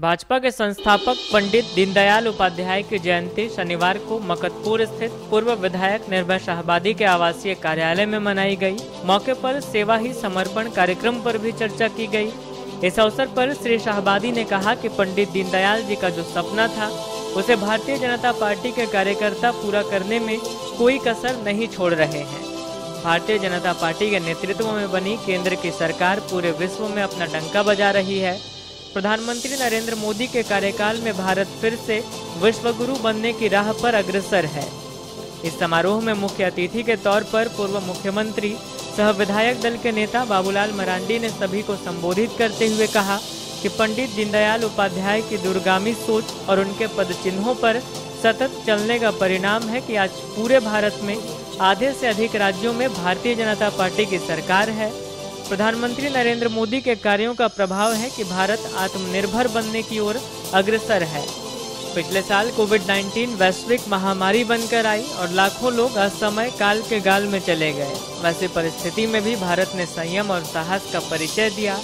भाजपा के संस्थापक पंडित दीनदयाल उपाध्याय की जयंती शनिवार को मकतपुर स्थित पूर्व विधायक निर्भय शाहबादी के आवासीय कार्यालय में मनाई गई। मौके पर सेवा ही समर्पण कार्यक्रम पर भी चर्चा की गई। इस अवसर पर श्री शाहबादी ने कहा कि पंडित दीनदयाल जी का जो सपना था उसे भारतीय जनता पार्टी के कार्यकर्ता पूरा करने में कोई कसर नहीं छोड़ रहे हैं। भारतीय जनता पार्टी के नेतृत्व में बनी केंद्र की सरकार पूरे विश्व में अपना डंका बजा रही है। प्रधानमंत्री नरेंद्र मोदी के कार्यकाल में भारत फिर से विश्वगुरु बनने की राह पर अग्रसर है। इस समारोह में मुख्य अतिथि के तौर पर पूर्व मुख्यमंत्री सह विधायक दल के नेता बाबूलाल मरांडी ने सभी को संबोधित करते हुए कहा कि पंडित दीनदयाल उपाध्याय की दूरगामी सोच और उनके पदचिन्हों पर सतत चलने का परिणाम है कि आज पूरे भारत में आधे से अधिक राज्यों में भारतीय जनता पार्टी की सरकार है। प्रधानमंत्री नरेंद्र मोदी के कार्यों का प्रभाव है कि भारत आत्मनिर्भर बनने की ओर अग्रसर है। पिछले साल कोविड-19 वैश्विक महामारी बनकर आई और लाखों लोग असमय काल के गाल में चले गए। वैसी परिस्थिति में भी भारत ने संयम और साहस का परिचय दिया।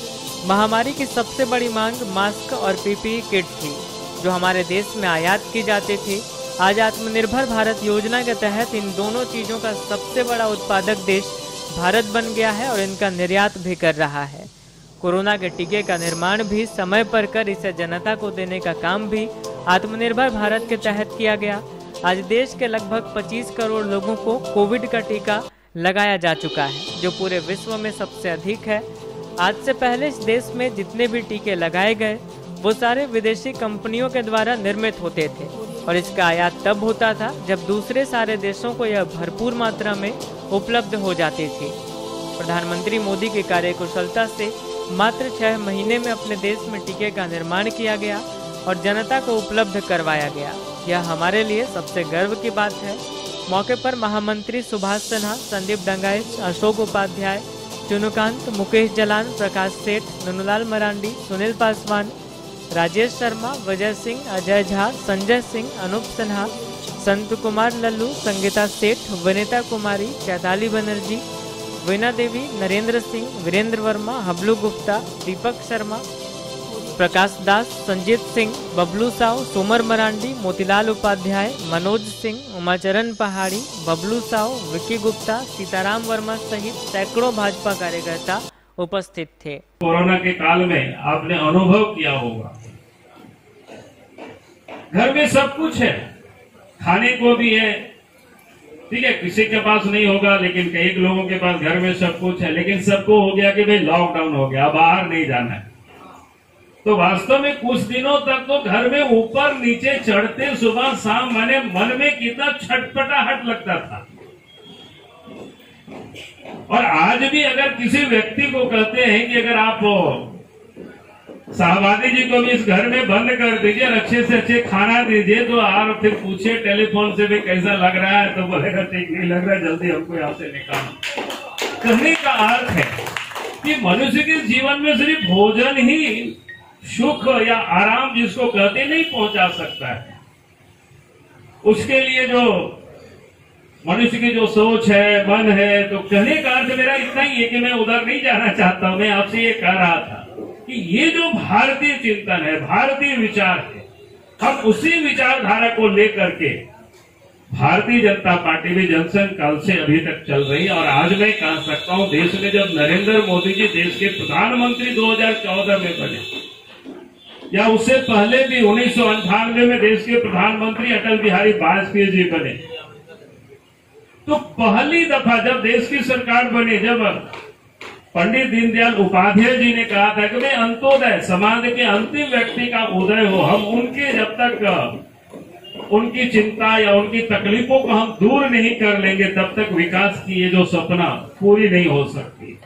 महामारी की सबसे बड़ी मांग मास्क और पीपीई किट थी, जो हमारे देश में आयात की जाती थी। आज आत्मनिर्भर भारत योजना के तहत इन दोनों चीजों का सबसे बड़ा उत्पादक देश भारत बन गया है और इनका निर्यात भी कर रहा है। कोरोना के टीके का निर्माण भी समय पर कर इसे जनता को देने का काम भी आत्मनिर्भर भारत के तहत किया गया। आज देश के लगभग 25 करोड़ लोगों को कोविड का टीका लगाया जा चुका है, जो पूरे विश्व में सबसे अधिक है। आज से पहले इस देश में जितने भी टीके लगाए गए वो सारे विदेशी कंपनियों के द्वारा निर्मित होते थे और इसका आयात तब होता था जब दूसरे सारे देशों को यह भरपूर मात्रा में उपलब्ध हो जाती थी। प्रधानमंत्री मोदी की कार्यकुशलता से मात्र 6 महीने में अपने देश में टीके का निर्माण किया गया और जनता को उपलब्ध करवाया गया। यह हमारे लिए सबसे गर्व की बात है। मौके पर महामंत्री सुभाष सिन्हा, संदीप डंगाइच, अशोक उपाध्याय, चुनुकांत, मुकेश जलान, प्रकाश सेठ, नूनुलाल मरांडी, सुनील पासवान, राजेश शर्मा, विजय सिंह, अजय झा, संजय सिंह, अनूप सिन्हा, संत कुमार लल्लू, संगीता सेठ, विनीता कुमारी, चैताली बनर्जी, वीना देवी, नरेंद्र सिंह, वीरेंद्र वर्मा, हबलू गुप्ता, दीपक शर्मा, प्रकाश दास, संजीत सिंह, बबलू साव, सोमर मरांडी, मोतीलाल उपाध्याय, मनोज सिंह, उमाचरण पहाड़ी, बबलू साव, विक्की गुप्ता, सीताराम वर्मा सहित सैकड़ों भाजपा कार्यकर्ता उपस्थित थे। कोरोना के काल में आपने अनुभव किया होगा, घर में सब कुछ है, खाने को भी है, ठीक है, किसी के पास नहीं होगा, लेकिन कई लोगों के पास घर में सब कुछ है। लेकिन सबको हो गया कि भाई लॉकडाउन हो गया, बाहर नहीं जाना है। तो वास्तव में कुछ दिनों तक तो घर में ऊपर नीचे चढ़ते सुबह शाम मैंने मन में कितना छटपटाहट लगता था। और आज भी अगर किसी व्यक्ति को कहते हैं कि अगर आप शाहबादी जी को भी इस घर में बंद कर दीजिए और अच्छे से अच्छे खाना दीजिए, तो आप फिर पूछिए टेलीफोन से भी कैसा लग रहा है, तो बोलेगा ठीक नहीं लग रहा है, जल्दी हमको यहाँ से निकालो। कहने का अर्थ है कि मनुष्य के जीवन में सिर्फ भोजन ही सुख या आराम जिसको कहते नहीं पहुंचा सकता है। उसके लिए जो मनुष्य की जो सोच है, मन है, तो कहने का अर्थ मेरा इतना ही है कि मैं उधर नहीं जाना चाहता हूं। मैं आपसे ये कह रहा था कि ये जो भारतीय चिंतन है, भारतीय विचार है, हम उसी विचारधारा को लेकर के भारतीय जनता पार्टी भी जनसंघ काल से अभी तक चल रही है। और आज मैं कह सकता हूं, देश में जब नरेंद्र मोदी जी देश के प्रधानमंत्री 2014 में बने, या उससे पहले भी 1998 में देश के प्रधानमंत्री अटल बिहारी वाजपेयी जी बने, तो पहली दफा जब देश की सरकार बनी, जब पंडित दीनदयाल उपाध्याय जी ने कहा था कि भाई अंत्योदय, समाज के अंतिम व्यक्ति का उदय हो, हम उनके जब तक उनकी चिंता या उनकी तकलीफों को हम दूर नहीं कर लेंगे, तब तक विकास की ये जो सपना पूरी नहीं हो सकती।